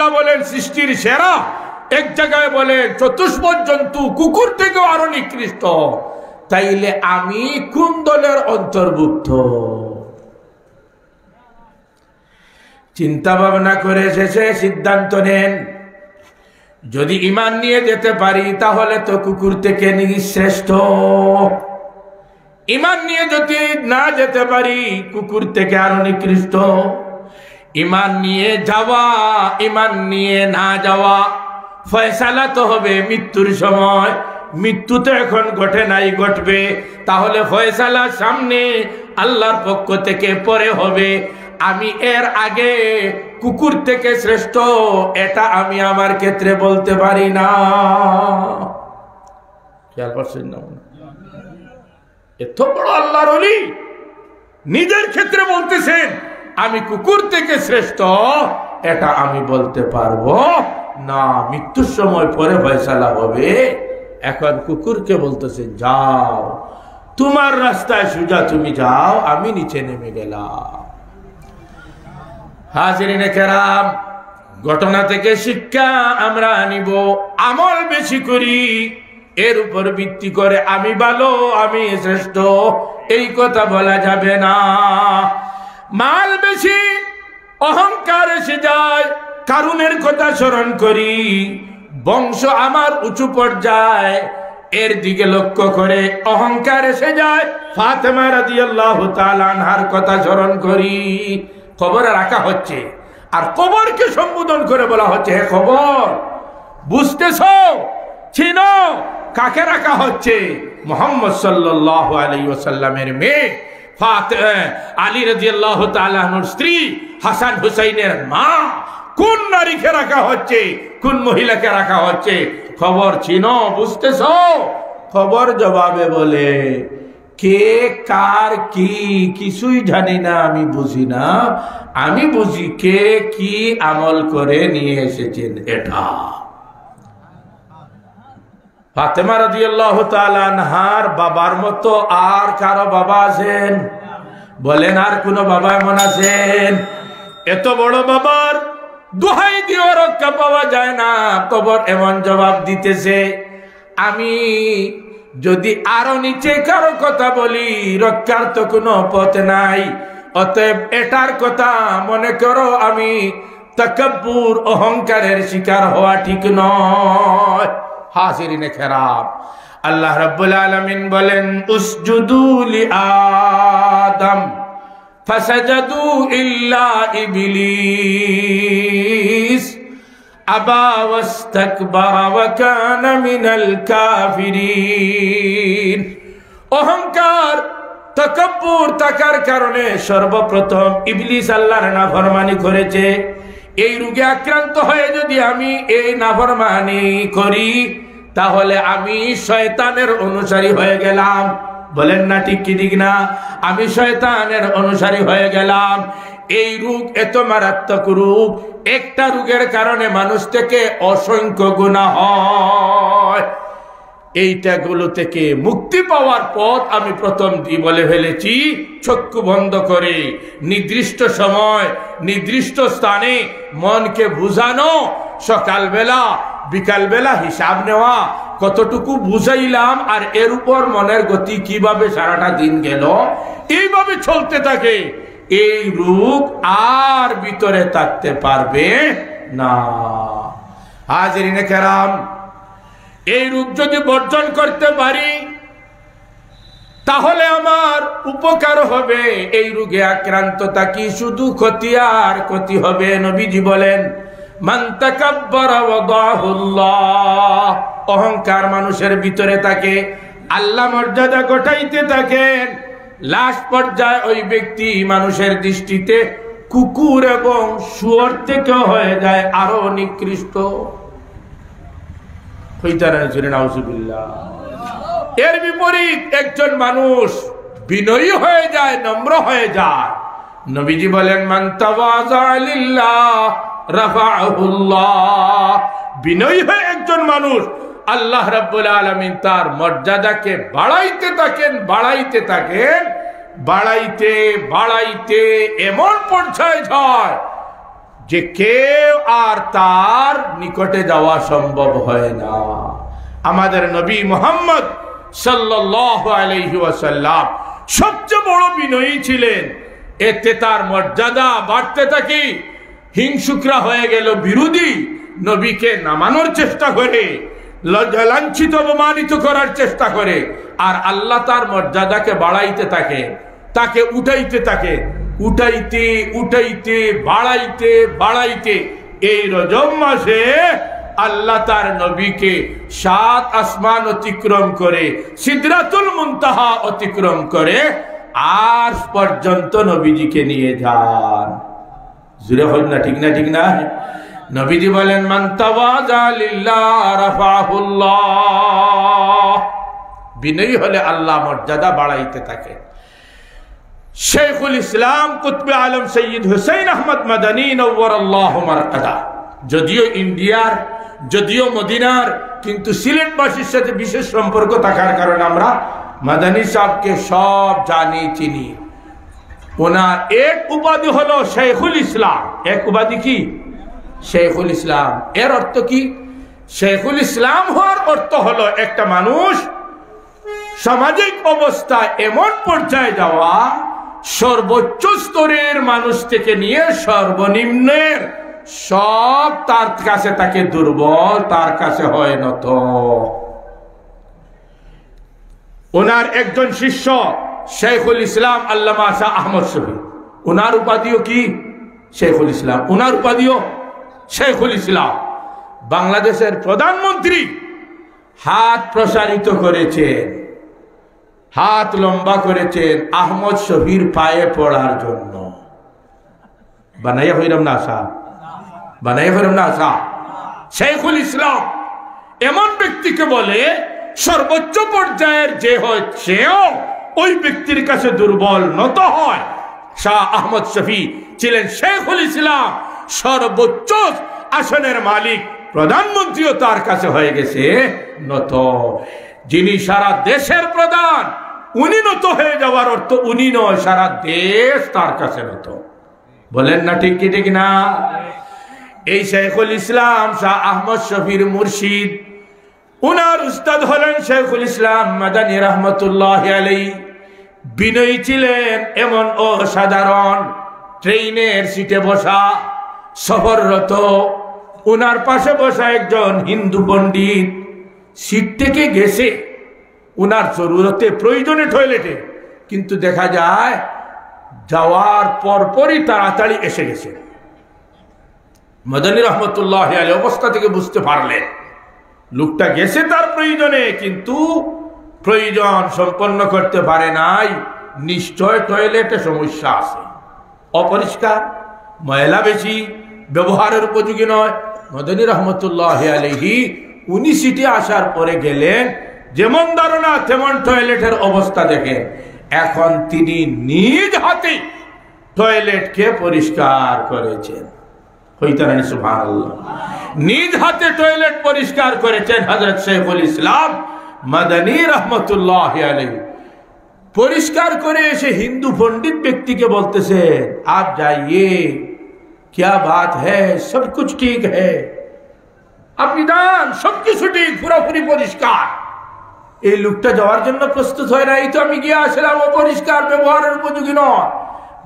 আল্লাহ বলেন সৃষ্টির সেরা, এক জায়গায় বলেন চতুষ্পদ জন্তু কুকুর থেকেও আরো নিকৃষ্ট, তাইলে আমি কোন দলের অন্তর্ভুক্ত? চিন্তা ভাবনা করে শেষে সিদ্ধান্ত নেন, যদি ঈমান নিয়ে যেতে পারি তাহলে তো কুকুর থেকে শ্রেষ্ঠ, ঈমান নিয়ে যদি না যেতে পারি কুকুর থেকে আরো নিকৃষ্ট। ঈমান নিয়ে যাওয়া, ঈমান নিয়ে না যাওয়া, ফয়সালা তো হবে মৃত্যুর সময়। মৃত্যু তো এখন ঘটে নাই, ঘটবে, তাহলে ফয়সালা সামনে আল্লাহর পক্ষ থেকে পরে হবে। আমি এর আগে কুকুর থেকে শ্রেষ্ঠ এটা আমি আমার ক্ষেত্রে বলতে পারি না। খেয়াল করছেন না? এত বড় আল্লাহর ওলি নিজের ক্ষেত্রে বলতেছেন আমি কুকুর থেকে শ্রেষ্ঠ, এটা আমি বলতে পারবো না, মৃত্যুর সময় পরে ফয়সালা হবে। এখন কুকুরকে বলতেছেন যাও, তোমার রাস্তায় সোজা তুমি যাও, আমি নিচে নেমে গেলাম। হাজিরিনে কেরাম, ঘটনা থেকে শিক্ষা আমরা নিব, আমল বেশি করি, এর উপর ভিত্তি করে আমি ভালো, আমি শ্রেষ্ঠ এই কথা বলা যাবে না। মাল বেশি, অহংকার এসে যায়, কারুনের কথা স্মরণ করি, বংশ আমার উঁচু পর্যায়, এর দিকে লক্ষ্য করে অহংকার এসে যায়, ফাতেমা রাদিয়াল্লাহু তাআলা আনহার কথা স্মরণ করি। কবরে রাখা হচ্ছে, আর কবরকে সম্বোধন করে বলা হচ্ছে হে কবর, বুঝতেছো, চিনো কাকে রাখা হচ্ছে? মুহাম্মদ সাল্লাল্লাহু আলাইহি ওয়াসাল্লামের মেয়ে আলী রাদিয়াল্লাহু তাআলা আনহুর স্ত্রী, হাসান হুসাইনের মা। কোন নারীকে রাখা হচ্ছে, কোন মহিলাকে রাখা হচ্ছে? খবর চিনো, বুঝতেছো? খবর জবাবে বলে কে কার কি কিছুই জানি না, আমি বুঝি না, আমি বুঝি কে কি আমল করে নিয়ে এসেছেন এটা। ফাতেমা রাদিয়াল্লাহু তাআলা আনহার বাবার মতো আর কারো বাবা আছেন? বলেন আর কোন বাবা এমন আছেন? এত বড় বাবার দোহাই দিয়েও রক্ষা পাওয়া যায় না। কবর এমন জবাব দিতেছে, আমি যদি আরো নিচে কারো কথা বলি রক্ষার তো কোনো পথ নাই, অতএব এটার কথা মনে করো আমি তাকাব্বুর, অহংকারের শিকার হওয়া ঠিক নয়। হাজিরিনে কেরাম, আল্লাহ রাব্বুল আলামিন বলেন উসজুদু লিআদম ফাসাজাদু ইল্লা ইবলিস আবা ওয়াস্তাকবারা ওয়া কানা মিনাল কাফিরিন। অহংকার, তাকাব্বুর থাকার কারণে সর্বপ্রথম ইবলিস আল্লাহর নাফরমানি করেছে। এই রোগে আক্রান্ত হয়ে যদি আমি এই নাফরমানি করি তাহলে আমি শয়তানের অনুসারী হয়ে গেলাম। বলেন না ঠিক কি ঠিক না? আমি শয়তানের অনুসারী হয়ে গেলাম। এই রোগ এত মারাত্মক রোগ, একটা রোগের কারণে মানুষ থেকে অসংখ্য গুনাহ হয়। এইটাগুলো থেকে মুক্তি পাওয়ার পথ আমি প্রথম বলে ফেলেছি, চক্ষু বন্ধ করে নির্দিষ্ট সময় নির্দিষ্ট স্থানে মনকে বুঝানো, সকালবেলা বিকালবেলা হিসাব নেওয়া, কতটুকু বুঝাইলাম আর এর উপর মনের গতি কিভাবে সারাটা দিন গেল, এইভাবে চলতে থাকে। এই রোগ আর ভিতরে থাকতে পারবে না। হাজিরিনে কেরাম, এই রোগ যদি বর্জন করতে পারি তাহলে আমার উপকার হবে। এই রোগে আক্রান্ত থাকি শুধু ক্ষতি আর ক্ষতি হবে। নবীজি বলেন মান তাকাব্বারা ওয়াদাহুল্লাহ, অহংকার মানুষের ভিতরে থাকে, আল্লাহ মর্যাদা ঘটাইতে থাকেন। লাস্ট পর্যায়ে ওই ব্যক্তি মানুষের দৃষ্টিতে কুকুর এবং শুয়োর থেকে হয়ে যায় আরো নিকৃষ্ট। এর বিপরীত একজন মানুষ বিনয়ী হয়ে যায়, নম্র হয়ে যায়। নবীজি বলেন মান তাওয়াযা লিল্লাহ রাফাহুল্লাহ, বিনয়ী হয়ে একজন মানুষ আল্লাহ রাব্বুল আলামিন তার মর্যাদাকে বাড়াইতে থাকেন, বাড়াইতে থাকেন, বাড়াইতে বাড়াইতে এমন পর্যায়ে যায় যে কেউ আর তার নিকটে যাওয়া সম্ভব হয় না। আমাদের নবী মুহাম্মদ সাল্লাল্লাহু আলাইহি ওয়াসাল্লাম সবচেয়ে বড় বিনয়ী ছিলেন, এতে তার মর্যাদা বাড়তে থাকে। হিংসুকরা হয়ে গেল বিরোধী, নবীকে নামানোর চেষ্টা করে, লাঞ্ছিত অপমানিত করার চেষ্টা করে, আর আল্লাহ তার মর্যাদাকে বাড়াইতে থাকে, তাকে উঠাইতে থাকে, উঠাইতে উঠাইতে বাড়াইতে বাড়াইতে এই রজব মাসে আল্লাহ তার নবীকে 7 আসমান অতিক্রম করে সিদরাতুল মুনতাহা অতিক্রম করে আরশ পর্যন্ত নবীজিকে নিয়ে যান। জুড়ে হল না? ঠিক না? ঠিক না? নবীজি বলেন, মান তাওয়াজা লিল্লাহ রাফাহুল্লাহ। বিনয়ী হলে আল্লাহ মর্যাদা বাড়াইতে থাকে। শেখুল ইসলাম কুতবে আলম সৈয়দ হুসাইন আহমদ মাদানী নওয়ারাল্লাহু মারকাদা, যদিও ইন্ডিয়ার, যদিও মদিনার, কিন্তু সিলেটবাসীর সাথে বিশেষ সম্পর্ক থাকার কারণে আমরা মাদানী সাহেবকে সব জানি, চিনি। ওনার এক উপাধি হলো শেখুল ইসলাম। এক উপাধি কি? শেখুল ইসলাম। এর অর্থ কি? শেখুল ইসলাম হওয়ার অর্থ হলো একটা মানুষ সামাজিক অবস্থা এমন পর্যায়ে যাওয়া, সর্বোচ্চ স্তরের মানুষ থেকে নিয়ে সর্বনিম্নের সব তার কাছে তাকে দুর্বল, তার কাছে হয় নত। ওনার একজন শিষ্য শেখুল ইসলাম আল্লামা শাহ আহমদ শফি, ওনার উপাধিও কি? শেখুল ইসলাম। ওনার উপাধিও শেখুল ইসলাম। বাংলাদেশের প্রধানমন্ত্রী হাত প্রসারিত করেছেন, হাত লম্বা করেছেন আহমদ শফির পায়ে পড়ার জন্য। বানাইয়া হইলাম না আশা? বানাইয়া হইলাম না আশা? শেখুল ইসলাম এমন ব্যক্তিকে বলে সর্বোচ্চ পর্যায়ের যে হয় সেও ওই ব্যক্তির কাছে দুর্বল, নত হয়। শাহ আহমদ শফি ছিলেন শেখুল ইসলাম, সর্বোচ্চ আসনের মালিক, প্রধানমন্ত্রীও তার কাছে হয়ে গেছে নত। যিনি সারা দেশের প্রধান, উনি নত হয়ে যাওয়ার অর্থ উনি নয়, সারা দেশ তার কাছে নত। বলেন না ঠিক কি ঠিক না? এই শেখুল ইসলাম শাহ আহমদ শফির মুর্শিদ, উনার উস্তাদ হলেন শেখুল ইসলাম মাদানী রহমতুল্লাহ আলাইহি। বিনয়ী ছিলেন এমন অসাধারণ, ট্রেনের সিটে বসা, সফররত, উনার পাশে বসা একজন হিন্দু পণ্ডিত সিট থেকে গেছে উনার জরুরতে, প্রয়োজনে টয়লেটে, কিন্তু দেখা যায় যাওয়ার পরপরই তাড়াতাড়ি এসে গেছে। মাদানী রহমতুল্লাহ আলাইহি অবস্থা থেকে বুঝতে পারলেন লোকটা গেছে তার প্রয়োজনে, কিন্তু প্রয়োজন সম্পন্ন করতে পারে নাই, নিশ্চয় টয়লেটে সমস্যা আছে, অপরিষ্কার, ময়লা বেশি, ব্যবহারের উপযোগী নয়। মাদানী রহমতুল্লাহ আলাইহি উনি সিটে আসার পরে গেলেন, যেমন ধারণা তেমন টয়লেটের অবস্থা দেখে এখন তিনি নিজ হাতে টয়লেটকে পরিষ্কার করেছেন। হইতারানি সুবহানাল্লাহ। নিজ হাতে টয়লেট পরিষ্কার করেছেন হযরত শেখুল ইসলাম মাদানী রহমতুল্লাহ আলাইহি। পরিষ্কার করে এসে হিন্দু পণ্ডিত ব্যক্তিকে বলতেছে, आप जाइए, क्या बात है, सब कुछ ठीक है, আপনি যান, সবকিছু ঠিক, পুরোপুরি পরিষ্কার। এই লোকটা যাওয়ার জন্য প্রস্তুত হয় না, এই তো আমি গিয়ে আসলাম, অপরিষ্কার, ব্যবহারের উপযোগী নয়।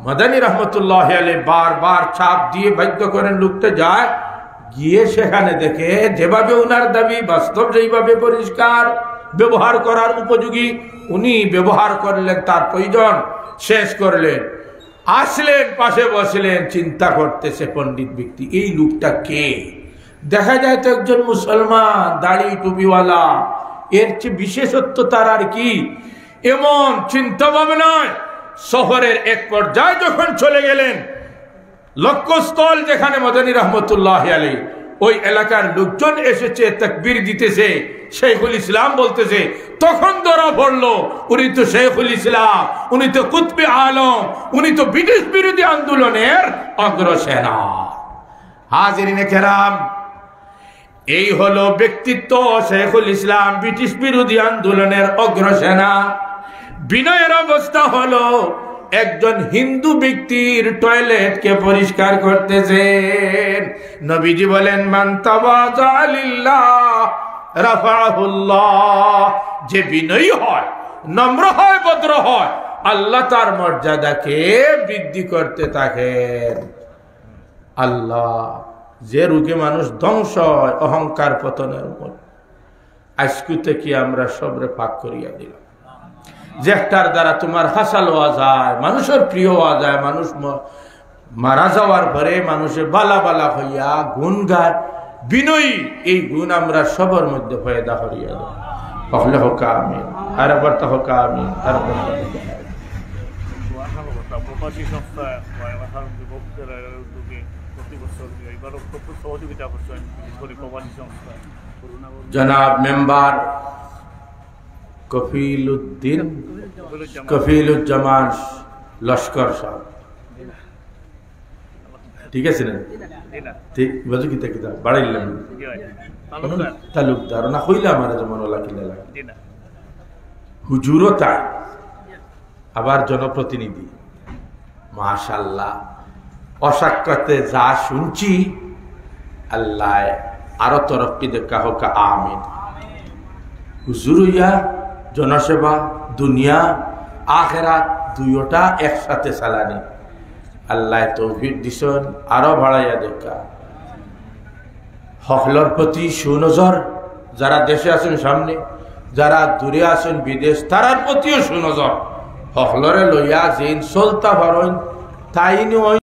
মাদানী রহমতুল্লাহ আলাইহি বারবার চাপ দিয়ে বাধ্য করেন লোকটা যায়, গিয়ে সেখানে দেখে যেভাবে উনার দাবি, বাস্তব যেভাবে পরিষ্কার, ব্যবহার করার উপযোগী, উনি ব্যবহার করলেন, তার প্রয়োজন শেষ করলেন, আসলেন, পাশে বসলেন, চিন্তা করতেছে পণ্ডিত ব্যক্তি, এই লোকটা কে? দেখা যায় তো একজন মুসলমান, দাড়ি টুপিওয়ালা, এর চেয়ে বিশেষত্ব তার আর কি? এমন চিন্তা ভাবনায় শহরের এক পর্যায়ে যখন চলে গেলেন, লক্ষ্যস্থল যেখানে মাদানী রহমতুল্লাহ আলাইহি, ওই এলাকার লোকজন এসেছে, তাকবীর দিতেছে, শেখুল ইসলাম বলতেছে, তখন ধরা পড়লো উনি তো শেখুল ইসলাম, উনি তো কুতবে আলম, উনি তো ব্রিটিশ বিরোধী আন্দোলনের অগ্রসেনা। হাজিরিনে কেরাম, এই হলো ব্যক্তিত্ব শেখুল ইসলাম, ব্রিটিশ বিরোধী আন্দোলনের অগ্রসেনা। বিনয়ের অবস্থা হলো একজন হিন্দু ব্যক্তির টয়লেটকে পরিষ্কার করতেছেন। নবীজি বলেন, মান তাওয়াযা লিল্লাহ রাফাহুল্লাহ, যে বিনয়ী হয়, নম্র হয়, ভদ্র হয়, আল্লাহ তার মর্যাদাকে বৃদ্ধি করতে থাকেন। আল্লাহ যে রোগে মানুষ ধ্বংস হয় অহংকার পতনের মূল, আজকে থেকে আমরা সবরে পাক করিয়া দিলাম। যেটার দ্বারা তোমার হাসাল হওয়া যায়, মানুষের প্রিয় হওয়া যায়, মানুষ মারা যাওয়ার পরে মানুষের বালা বালা হইয়া গুণ গায়, বিনয়ী, এই গুণ আমরা সবার মধ্যে পয়দা করিয়া দেব। তাহলে হোক আমিন, আর একবার তো হোক আমিন, আর প্রবাসী সংস্থা যুবকদের উদ্যোগে প্রতি বছর এবারও খুব সহযোগিতা করছেন, বিশেষ করে প্রবাসী সংস্থা। জনাব মেম্বার কফিলুজ্জামান লস্কর সাহেব, ঠিক আছে না? ঠিক বলছো কিতা কিতা বাড়াইলাম তালুকদার না হইলে আমার যেমন ওলা কিনা লাগে, হুজুরও তাই, আবার জনপ্রতিনিধি। মাশাআল্লাহ, অসাক্ষাতে যা শুনছি আল্লাহ আরো তরক্কি দেখা হোক আমিন। হুজুর হইয়া জনসেবা, দুনিয়া আখেরাত দুইটা একসাথে চালানি আল্লাহ তৌফিক দিছেন, আরো বাড়াইয়া দেখা। হকলর প্রতি সুনজর, যারা দেশে আছেন সামনে, যারা দূরে আছেন বিদেশ, তারার প্রতিও সুনজর। হকলরে লইয়া যেন চলতা পারেন তাই নয়।